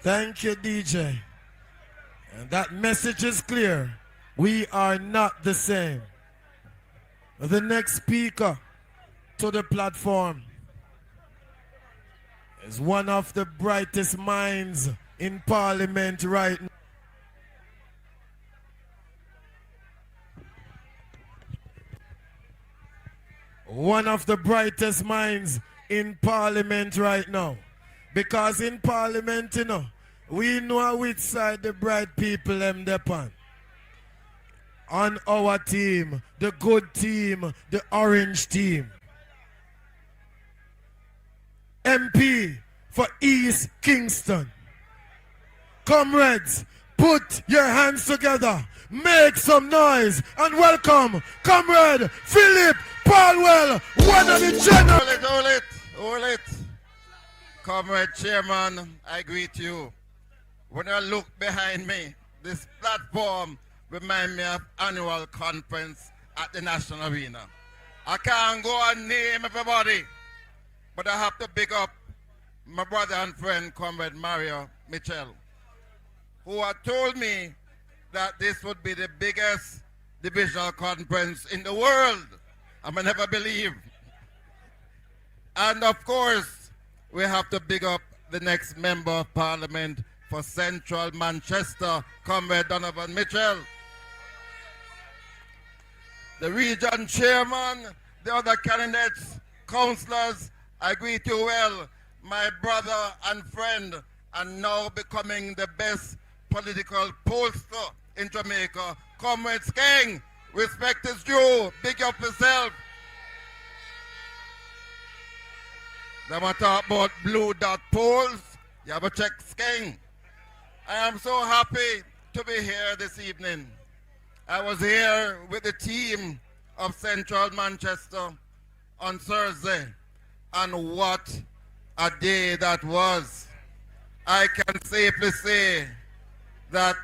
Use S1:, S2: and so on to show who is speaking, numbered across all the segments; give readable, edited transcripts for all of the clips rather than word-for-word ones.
S1: Thank you, DJ. And that message is clear. We are not the same. The next speaker to the platform is one of the brightest minds in Parliament right now. One of the brightest minds in Parliament right now. Because in Parliament, you know, we know which side the bright people them depend. On our team, the good team, the orange team. MP for East Kingston. Comrades, put your hands together, make some noise, and welcome Comrade Phillip Paulwell, one of the general.
S2: Hold it. Comrade Chairman, I greet you. When I look behind me, this platform reminds me of annual conference at the National Arena. I can't go and name everybody, but I have to big up my brother and friend, Comrade Mario Mitchell, who had told me that this would be the biggest divisional conference in the world. I may never believe. And of course, we have to big up the next member of Parliament for Central Manchester, Comrade Donovan Mitchell. The region chairman, the other candidates, councillors, I greet you well. My brother and friend, and now becoming the best political pollster in Jamaica, Comrade Skeng. Respect is due. Big up yourself. Then I talk about blue dot polls. You have to check Skeng. I am so happy to be here this evening. I was here with the team of Central Manchester on Thursday, and what a day that was. I can safely say that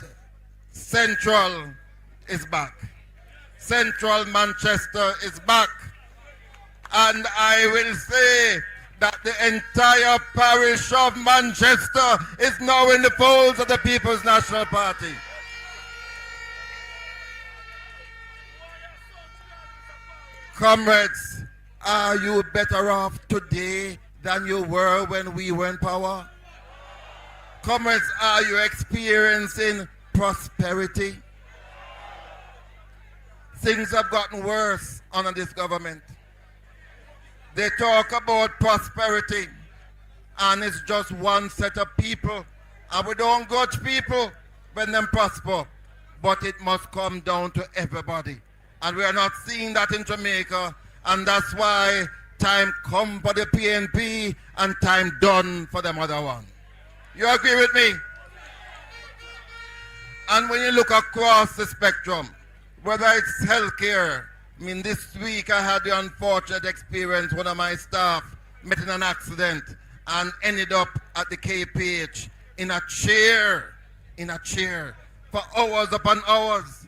S2: Central is back. Central Manchester is back. And I will say that the entire parish of Manchester is now in the folds of the People's National Party. Comrades, are you better off today than you were when we were in power? Comrades, are you experiencing prosperity? Things have gotten worse under this government. They talk about prosperity, and it's just one set of people. And we don't judge people when they prosper, but it must come down to everybody. And we are not seeing that in Jamaica, and that's why time come for the PNP and time done for the other one. You agree with me? And when you look across the spectrum, whether it's healthcare, I mean, this week I had the unfortunate experience, one of my staff met in an accident and ended up at the KPH in a chair, for hours upon hours.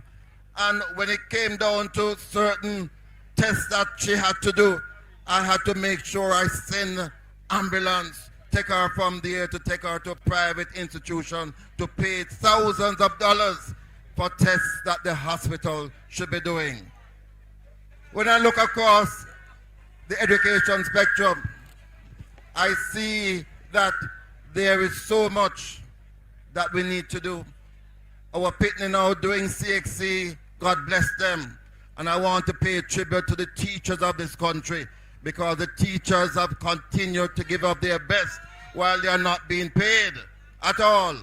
S2: And when it came down to certain tests that she had to do, I had to make sure I send ambulance, take her from there to take her to a private institution to pay thousands of dollars for tests that the hospital should be doing. When I look across the education spectrum, I see that there is so much that we need to do. Our pitney now doing CXC, God bless them. And I want to pay tribute to the teachers of this country, because the teachers have continued to give up their best while they are not being paid at all.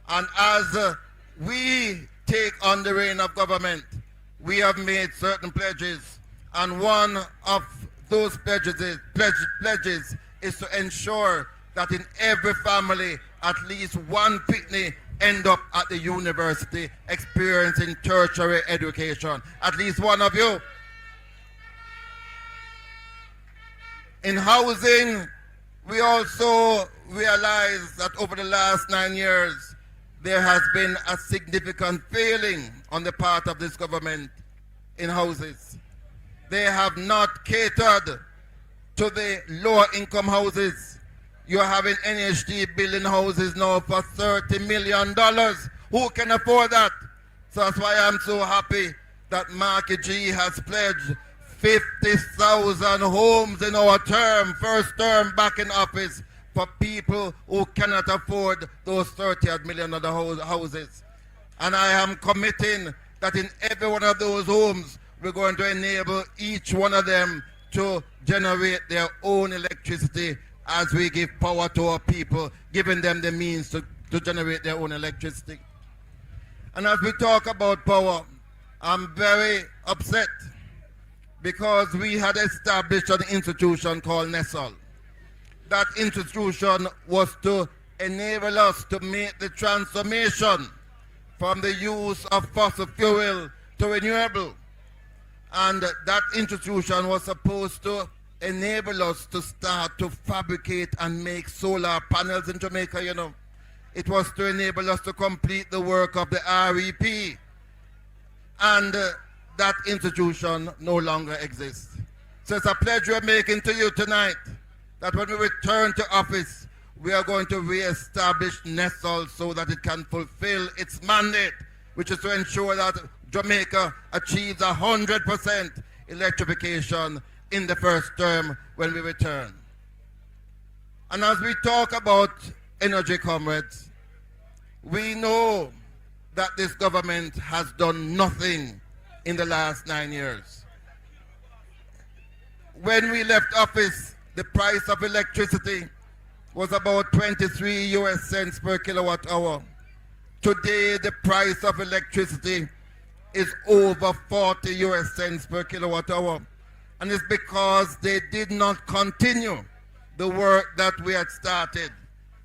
S2: And as we take on the reign of government, we have made certain pledges, and one of those pledges is to ensure that in every family at least one pitney end up at the university experiencing tertiary education. At least one of you. In housing, we also realize that over the last 9 years, there has been a significant failing on the part of this government in houses. They have not catered to the lower income houses. You're having NHD building houses now for $30 million. Who can afford that? So that's why I'm so happy that Marky G has pledged 50,000 homes in our term, first term back in office, for people who cannot afford those $30 million houses. And I am committing that in every one of those homes, we're going to enable each one of them to generate their own electricity as we give power to our people, giving them the means to generate their own electricity. And as we talk about power, I'm very upset because we had established an institution called NESOL. That institution was to enable us to make the transformation from the use of fossil fuel to renewable. And that institution was supposed to enable us to start to fabricate and make solar panels in Jamaica, you know. It was to enable us to complete the work of the REP. And that institution no longer exists. So it's a pledge we're making to you tonight that when we return to office, we are going to re-establish NESOL so that it can fulfill its mandate, which is to ensure that Jamaica achieves 100% electrification in the first term when we return. And as we talk about energy, comrades, we know that this government has done nothing in the last 9 years. When we left office, the price of electricity was about 23 US cents per kilowatt hour. Today, the price of electricity is over 40 US cents per kilowatt hour. And it's because they did not continue the work that we had started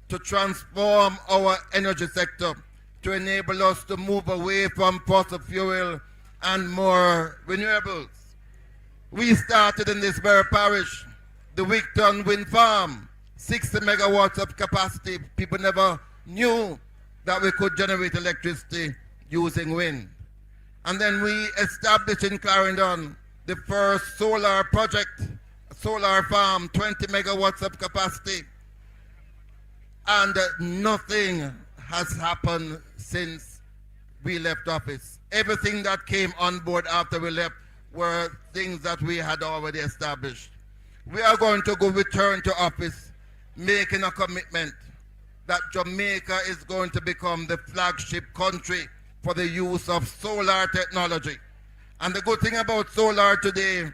S2: to transform our energy sector, to enable us to move away from fossil fuel and more renewables. We started in this very parish, the Wigton Wind Farm, 60 megawatts of capacity. People never knew that we could generate electricity using wind. And then we established in Clarendon the first solar project, a solar farm, 20 megawatts of capacity. And nothing has happened since we left office. Everything that came on board after we left were things that we had already established. We are going to go return to office, making a commitment that Jamaica is going to become the flagship country for the use of solar technology. And the good thing about solar today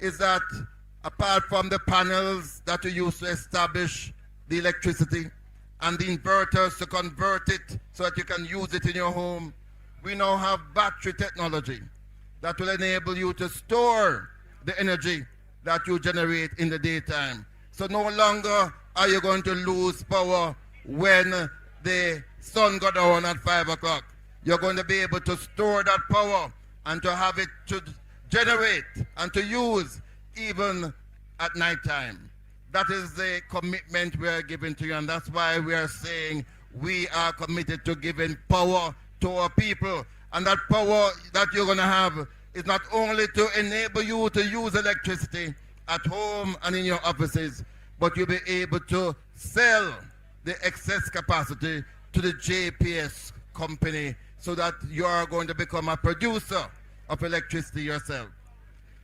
S2: is that apart from the panels that you use to establish the electricity and the inverters to convert it so that you can use it in your home, we now have battery technology that will enable you to store the energy that you generate in the daytime. So no longer are you going to lose power when the sun goes down at 5 o'clock. You're going to be able to store that power and to have it to generate and to use even at night time. That is the commitment we are giving to you, and that's why we are saying we are committed to giving power to our people. And that power that you're going to have is not only to enable you to use electricity at home and in your offices, but you'll be able to sell the excess capacity to the JPS company so that you are going to become a producer of electricity yourself.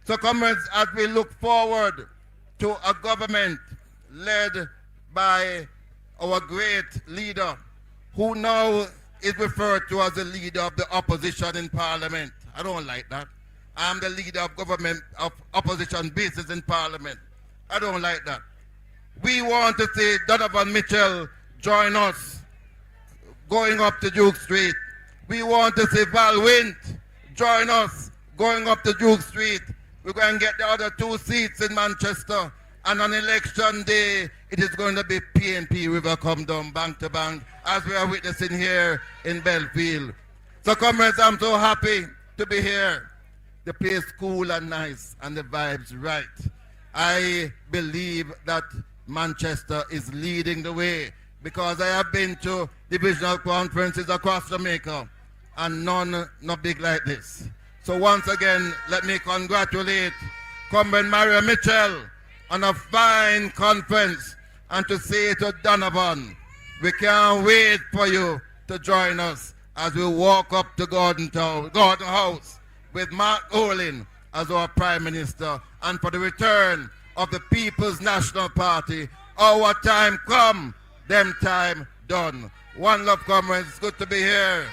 S2: So comrades, as we look forward to a government led by our great leader, who now is referred to as the leader of the opposition in Parliament. I don't like that. I'm the leader of government, of opposition business in Parliament. I don't like that. We want to see Donovan Mitchell join us going up to Duke Street. We want to see Val Wint join us going up to Duke Street. We're going to get the other 2 seats in Manchester. And on election day, it is going to be PNP River come down bank to bank, as we are witnessing here in Bellfield. So comrades, I'm so happy to be here. The place cool and nice and the vibes right. I believe that Manchester is leading the way because I have been to divisional conferences across Jamaica and none not big like this. So once again, let me congratulate Comrade Mario Mitchell on a fine conference and to say to Donovan, we can't wait for you to join us as we walk up to Gordon House with Mark Olin as our Prime Minister, and for the return of the People's National Party. Our time come, them time done. One love, comrades. It's good to be here.